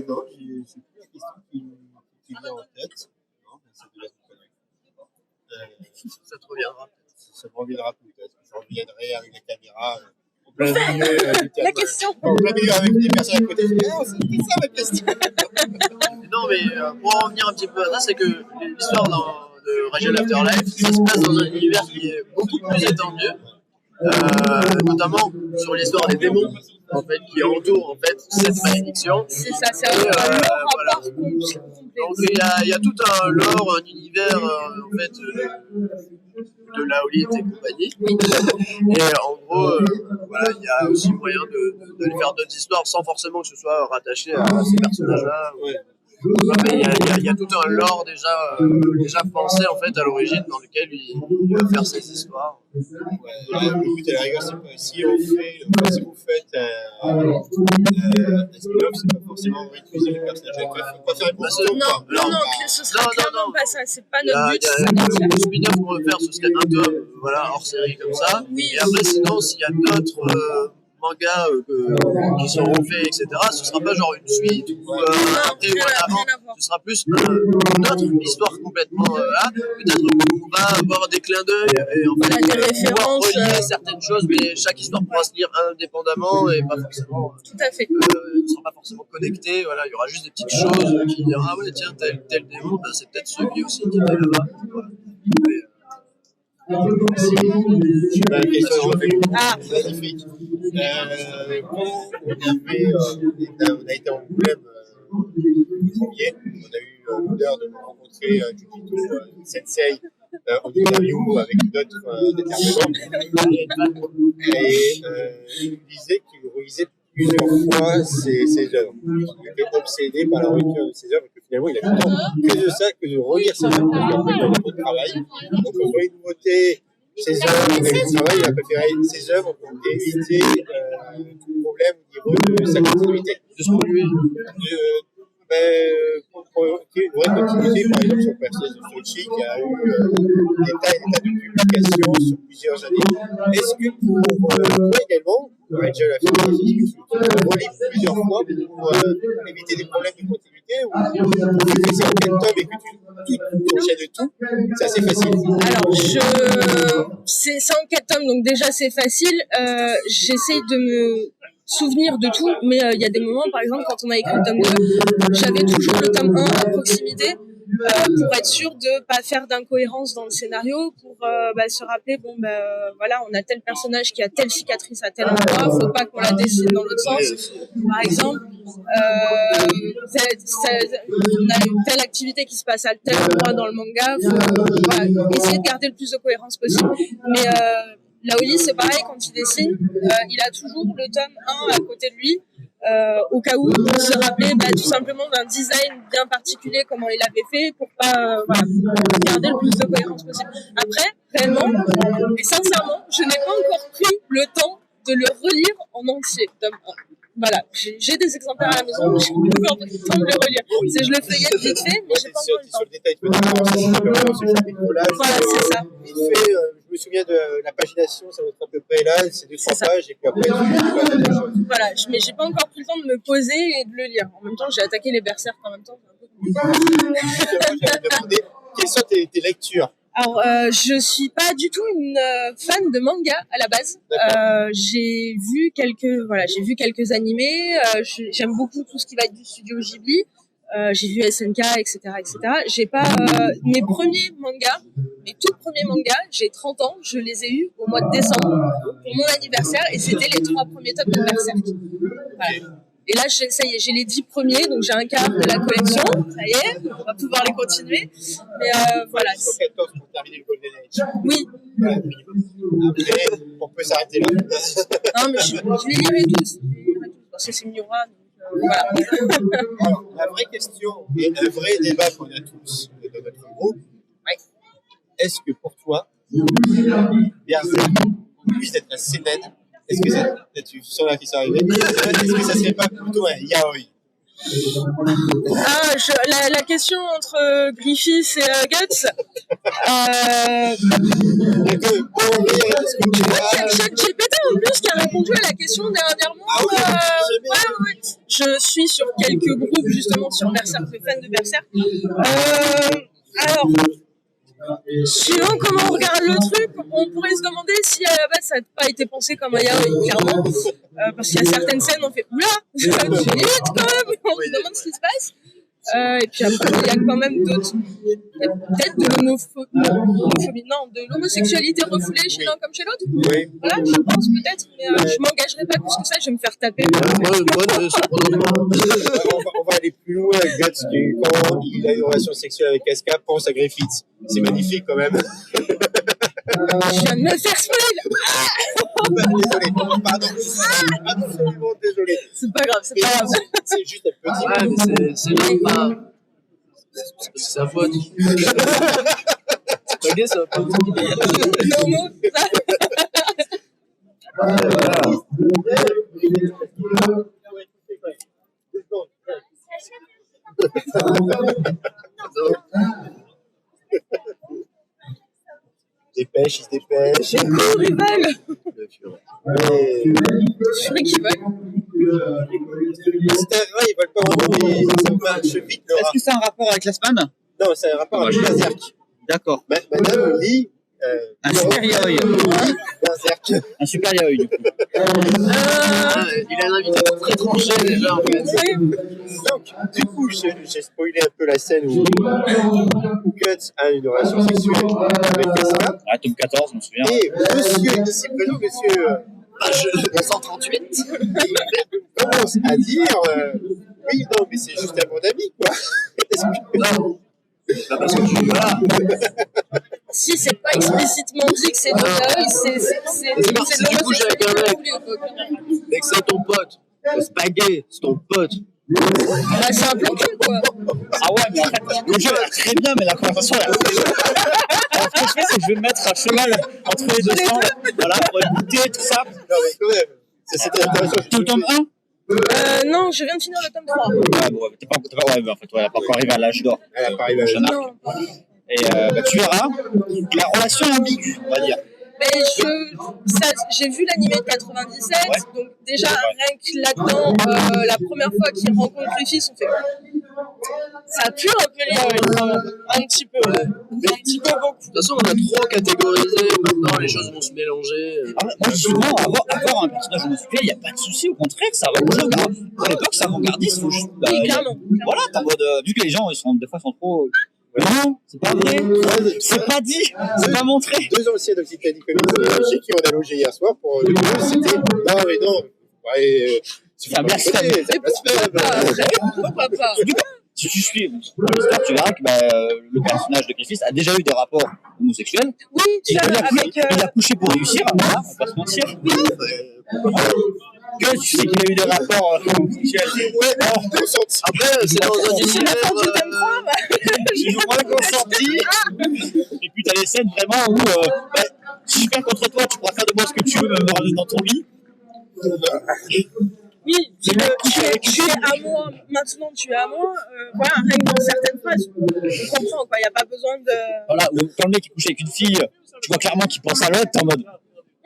A: Non, c'est plus la question qui vient en tête. Non, c'est de la
C: Ça te reviendra.
A: Ça me reviendra peut-être. Je reviendrai avec la caméra au plein milieu
B: La question.
A: au plein milieu avec des personnes à côté. Ah, c'est ça ma question.
C: Non, mais pour en revenir un petit peu à ça, c'est que l'histoire de Rachel Afterlife, ça se passe dans un univers qui est beaucoup plus étendu, notamment sur l'histoire des démons en fait, qui entourent en fait, cette malédiction.
B: C'est ça, c'est un rapport complexe.
C: Donc il y a tout un lore, un univers en fait, de Laolite et compagnie. Et en gros, voilà, il y a aussi moyen de faire d'autres histoires sans forcément que ce soit rattaché à ces personnages-là. Ouais. Il y a tout un lore déjà pensé en fait à l'origine dans lequel il va faire ses histoires.
A: Écoute, à la rigueur, si vous faites un spin-off, c'est pas forcément utiliser les personnages. Il faut pas faire une
B: non, ce sera clairement pas ça. C'est pas notre but.
C: Le spin-off qu'on veut faire, ce serait un tome, voilà, hors série comme ça. Oui. Et après, sinon, s'il y a d'autres mangas qui seront faits, etc., ce sera pas genre une suite ou après ou en avant. Ce sera plus une autre histoire complètement là. Peut-être qu'on va avoir des clins d'œil et en fait,
B: des références,
C: relier certaines choses, mais chaque histoire pourra se lire indépendamment et pas forcément.
B: Tout à fait.
C: Ne sera pas forcément connecté. Voilà, il y aura juste des petites choses qui diront ah ouais tiens tel démon, ben, c'est peut-être celui aussi qui est là-bas. Voilà.
A: La question
B: magnifique.
A: On a été en Angoulême premier. On a eu l'honneur de rencontrer Jukito Sensei en interview avec d'autres intervenants. Et il nous disait qu'il relisait plusieurs fois ses œuvres. Il était obsédé par la relecture de ses œuvres et que finalement il a tout le temps que de ça que de relire ses œuvres parce qu'après il a beaucoup de travail. Donc entre les nouveautés, ses œuvres, avec le travail, il a préféré ses œuvres pour éviter tout problème au niveau de sa continuité. De ce point de vue, pour une vraie continuité, par exemple sur le personnage de Sochi qui a eu des tas et des tas de publications sur plusieurs années. Est-ce que pour toi également, Rachel a fait tu relis plusieurs fois pour éviter des problèmes de continuité ou que c'est en 4 tomes et que tu enchaînes tout, c'est assez facile?
B: Alors, c'est en 4 tomes, donc déjà c'est facile. J'essaye de me souvenir de tout, mais il y a des moments, par exemple, quand on a écrit le tome 2, j'avais toujours le tome 1 à proximité pour être sûr de pas faire d'incohérence dans le scénario, pour se rappeler, voilà, on a tel personnage qui a telle cicatrice à tel endroit, faut pas qu'on la dessine dans l'autre sens. Par exemple, on a une telle activité qui se passe à tel endroit dans le manga, voilà, essayer de garder le plus de cohérence possible. Mais Laoli, c'est pareil, quand il dessine, il a toujours le tome 1 à côté de lui, au cas où, pour se rappeler tout simplement d'un design bien particulier, comment il avait fait, pour pas garder le plus de cohérence possible. Après, réellement, et sincèrement, je n'ai pas encore pris le temps de le relire en entier, tome 1. Voilà, j'ai des exemplaires à la maison, mais je n'ai pas encore le temps de le relire. Je le feuillette vite fait, mais j'ai pas encore le temps.
A: Sur le détail, voilà, c'est ça.
B: Voilà, c'est ça.
A: Je me me souviens de la pagination, ça va être à peu près là, c'est 2-3 pages, et puis après, tu fais des choses.
B: Voilà, mais j'ai pas encore pris le temps de me poser et de le lire. En même temps, j'ai attaqué les berserk en même temps.
A: Justement, j'allais te demander, quelles sont tes lectures?
B: Alors, je suis pas du tout une fan de manga à la base. J'ai vu quelques animés. J'aime beaucoup tout ce qui va être du studio Ghibli. J'ai vu SNK, etc., etc. J'ai pas mes premiers mangas, mes tout premiers mangas. J'ai 30 ans, je les ai eus au mois de décembre pour mon anniversaire, et c'était les 3 premiers tomes de Berserk. Voilà. Et là, ça y est, j'ai les 10 premiers, donc j'ai un quart de la collection. Ça y est, on va pouvoir les continuer. Mais voilà.
A: Il faut 14 pour terminer le Golden Age.
B: Oui.
A: Après, on peut s'arrêter là.
B: Non, mais je les lirai tous. Parce que c'est Miura. Voilà.
A: Alors, la vraie question et un vrai débat qu'on a tous dans notre groupe, est-ce que pour toi, Berserk, puisse être un seinen, est-ce que tu sens la question arriver, est-ce que ça serait pas plutôt un yaoi?
B: La question entre Griffiths et Guts. ChatGPT en plus qui a répondu à la question dernièrement. Je suis sur quelques groupes justement sur Berserk, les fans de Berserk. Alors, suivant comment on regarde le truc, on pourrait se demander si à la base ça n'a pas été pensé comme un yaoi, clairement. Parce qu'il y a certaines scènes, on fait oula, c'est limite quand même, on se demande ce qui se passe. Et puis après, il y a quand même d'autres. Il y a peut-être de l'homosexualité refoulée chez l'un comme chez l'autre.
A: Oui.
B: Voilà, je pense peut-être, mais je m'engagerai pas plus que ça, je vais me faire taper.
A: On va aller plus loin. Guts, quand il a une relation sexuelle avec Casca, pense à Griffiths. C'est magnifique quand même.
B: Je viens de me faire spoil.
A: Désolé, pardon. Absolument désolé.
B: C'est pas grave, c'est pas grave.
A: C'est juste un petit.
C: Ouais, mais c'est même pas. C'est sa faute. Ok, c'est sa faute.
B: Non, ça.
A: Il se dépêche.
B: J'ai cours, ils veulent. Fury qui veulent.
A: C'est un rat, ils veulent pas envoyer. Ça marche vite, le rat.
D: Est-ce que c'est un rapport avec la semaine?
A: Non, c'est un rapport avec Berserk.
D: D'accord.
A: Madame lit.
D: Un super yaoi.
A: Berserk.
D: Un super yaoi, du coup.
C: Il a un invité très tranché déjà en fait.
A: Donc, du coup, j'ai spoilé un peu la scène où Guts a une relation sexuelle avec Casca.
D: Ah, tome 14, je me souviens.
A: Et monsieur, ici présent, monsieur.
C: Page 238.
A: Il commence à dire oui, non, mais c'est juste un bon ami, quoi. Est-ce que...
C: Non. Parce que voilà.
B: Si c'est pas explicitement dit que c'est du yaoi, c'est
C: Si tu couches avec un mec, mais que c'est ton pote, c'est pas gay, c'est ton pote.
B: Bah, c'est un plan cul, quoi.
D: Ah ouais, mais en fait, le jeu a l'air très bien, mais la conversation a l'air très bien. Alors, ce que je fais, c'est que je vais me mettre à cheval entre les deux stands, voilà, pour écouter tout ça.
A: Non, mais quand même, c'était intéressant.
D: Tout le tome 1?
B: Non, je viens de finir le tome 3.
D: Ouais, bon, t'es pas, ouais, mais en fait, ouais, elle n'a pas encore arrivé à l'âge d'or.
A: Elle a pas arrivé à
D: Jeune arc.
B: Non.
D: Et tu verras, la relation est ambiguë, on va dire.
B: Mais j'ai vu l'animé de 97, donc déjà rien que là-dedans, la première fois qu'il rencontre les filles, on fait ça pue un peu les un petit peu, un petit peu beaucoup.
C: De toute façon, on a trop catégorisé, maintenant les choses vont se mélanger.
D: Moi, souvent, avoir un personnage homosexuel, il n'y a pas de souci, au contraire, ça va. À l'époque, ça regardiste, faut juste.
B: Oui, clairement.
D: Voilà, t'es en mode. Vu que les gens, des fois, sont trop. Non, c'est pas vrai, c'est pas dit, c'est pas montré.
A: 2 anciens d'Occitanie Comics chez qui on a logé hier soir pour le jeu, c'était non mais non, ouais,
D: C'est un blasphème.
B: Pourquoi pas.
D: Si tu suis l'histoire, tu verras que le personnage de Griffiths a déjà eu des rapports homosexuels.
B: Oui, tu vois, avec.
D: Il a couché pour réussir, voilà, on va pas se mentir. Que tu sais qu'il a eu des rapports homosexuels.
C: Après, c'est dans un dictionnaire.
D: J'ai moins consenti. Et puis t'as les scènes vraiment où si je viens contre toi, tu pourras faire de moi ce que tu veux, même me ramener dans ton lit.
B: Oui, tu es à moi, maintenant tu es à moi, voilà, rien que dans certaines phrases, je comprends, quoi, il n'y a pas besoin de...
D: Voilà, ou quand le mec il couche avec une fille, tu vois clairement qu'ils pensent à l'autre, t'es en mode.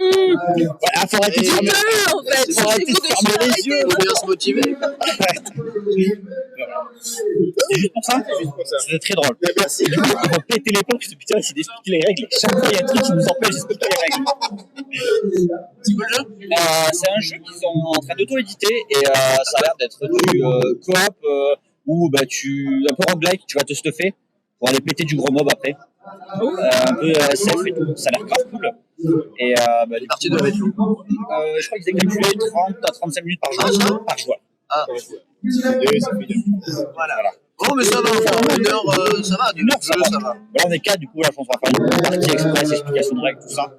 D: Voilà, faut arrêter de fermer
B: en fait.
D: faut arrêter de fermer les yeux.
C: Faut bien se motiver.
D: C'est juste pour ça. C'était très drôle.
A: Merci.
D: Ils vont péter les plombs, je dis putain, c'est d'expliquer les règles. Chaque fois, il y a un truc qui nous empêche d'expliquer les règles.
C: C'est quoi le jeu?
D: C'est un jeu qu'ils sont en train d'auto-éditer et ça a l'air d'être du coop où bah, un peu roguelike, tu vas te stuffer pour aller péter du gros mob après. Un peu SF et tout, ça a l'air grave cool. Et bah,
C: Les parties doivent être longues.
D: je crois qu'ils étaient calculés 30 à 35 minutes par joueur.
C: Ah,
D: Voilà.
C: bon, mais ça va, enfin, 1 heure, ça va,
D: 1 heure, ça va. Là, on est 4, du coup, là, je pense qu'on va faire une partie express, explication de règles, tout ça.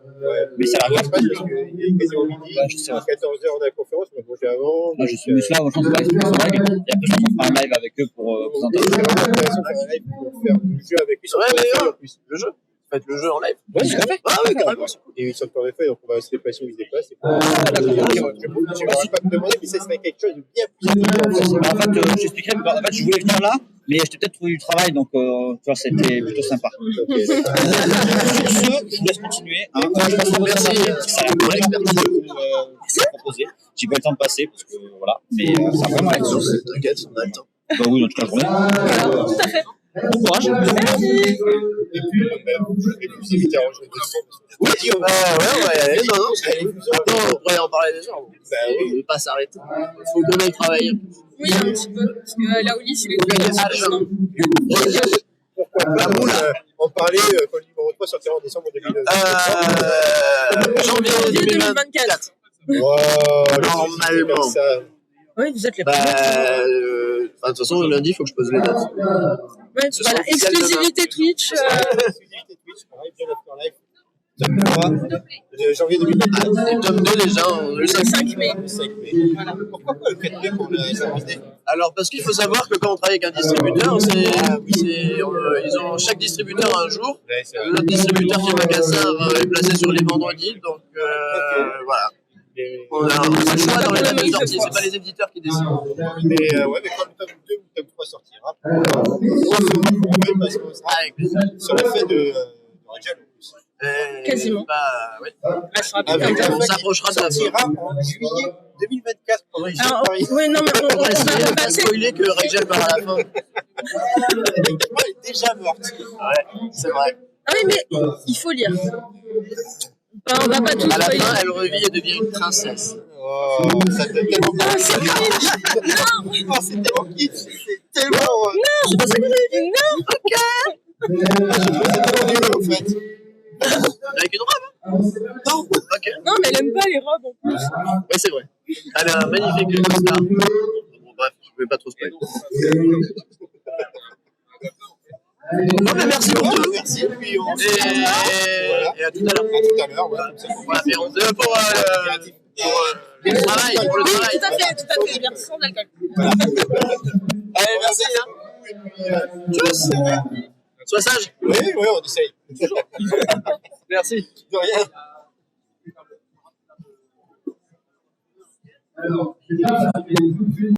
D: Mais ça a l'air grave
A: Parce
D: cool.
A: qu'il est quasiment midi.
D: Ouais, je sais, ouais.
A: 14h, on a la conférence, on a mangé avant.
D: Moi, je suis là, je pense qu'on va expliquer son règle. Et après, je pense qu'on fera un live avec eux pour présenter.
A: C'est vraiment intéressant de faire un live pour faire du jeu avec lui.
C: Ouais, mais en plus, le jeu. Faites le jeu en live.
D: Ouais, c'est fait.
C: Ah, ouais, carrément.
A: Et ils sont encore effet, donc on va se déplacer où ils se déplacent. Je ne vais pas me demander, mais ça serait quelque chose de bien plus intéressant.
D: En fait, j'expliquerai, en fait, je voulais venir là, mais j'étais peut-être trouvé du travail, donc tu vois, c'était plutôt sympa.
A: Ok,
D: Sur ce, je vous laisse continuer. Hein. Je passe au
C: Merci.
D: parce que ça a l'air vraiment cool ce que vous proposez. J'ai pas eu le temps de passer, parce que voilà, mais ça a vraiment l'air cool.
C: T'inquiète, on a le temps.
D: Bah oui, dans toute la journée.
B: Voilà, tout à fait.
D: Bon courage.
B: Merci.
A: Et puis, je vais vous inviter à rejoindre le son.
C: Oui, on va y aller. Non, on pourrait en parler déjà. On ne peut pas s'arrêter. Il faut qu'on aille travailler.
B: Oui, un petit peu. Parce que là, Ulysse, il est tout
C: Ah,
B: maintenant.
A: Pourquoi pas en parler quand le numéro 3 sortira en décembre 2022.
C: Janvier 2024.
A: Wow,
C: Normalement.
B: Oui, vous êtes les
C: Bah,
B: premiers.
C: de toute façon, lundi, il faut que je pose les dates.
B: Ouais,
C: ce
B: voilà,
C: sera officiel
B: exclusivité Twitch.
A: Exclusivité Twitch, pareil, bien after live. Tome 3 de janvier 2024.
C: Et tome 2, déjà, le 5.
B: 5 mai.
A: Le 5 mai. Pourquoi pas le 4 mai pour le SRSD?
C: Alors, parce qu'il faut savoir que quand on travaille avec un distributeur, ils ont chaque distributeur un jour. Notre distributeur qui est magasin est placé sur les vendredis. Donc, voilà. On a le choix dans les dates de sortie, c'est pas les éditeurs qui décident.
A: Mais ouais, mais quand le tome 2 ou le tome 3 sortira, on se parce qu'on sera sur la fête de Rachel en plus.
B: Quasiment.
C: Bah, ouais.
B: Elle sera plus
A: Avec
B: comme ça.
C: On s'approchera de la fin.
A: sortira en juillet 2024 pendant les Jeux de
B: Alors,
A: Paris.
B: oui, non, mais on
C: On va essayer
B: va
C: de pas
B: passer.
C: spoiler que Rachel part à la fin.
A: Techniquement, elle est déjà morte.
C: Ouais, c'est vrai.
B: Ah oui, mais il faut lire. Enfin, on va pas tout
C: À la
B: spoiler.
C: fin, elle revit et devient une princesse.
A: Oh, ça te donne tellement
B: Ah, c'est cringe.
A: Oh, c'est tellement kitsch. C'est tellement.
B: C'est pas ça que j'avais dit. Non.
A: C'est tellement nul en fait.
C: Avec une robe? Non. Ok.
B: Non, mais elle aime pas les robes en plus.
C: Oui, c'est vrai. Elle a un magnifique costard. Bon, bref, je ne vais pas trop spoiler. Bon, mais merci pour tout.
A: Merci. Puis on se
C: Et à tout à l'heure.
A: à tout à l'heure. Ouais, comme ça.
C: Voilà, mais on pour le travail. Pour le
B: Oui,
C: travail.
B: tout à fait, bien sans alcool.
C: Allez, merci. Hein.
A: Et puis, tchuss.
C: Sois sage.
A: Oui, oui, on essaye.
C: Merci.
A: De rien.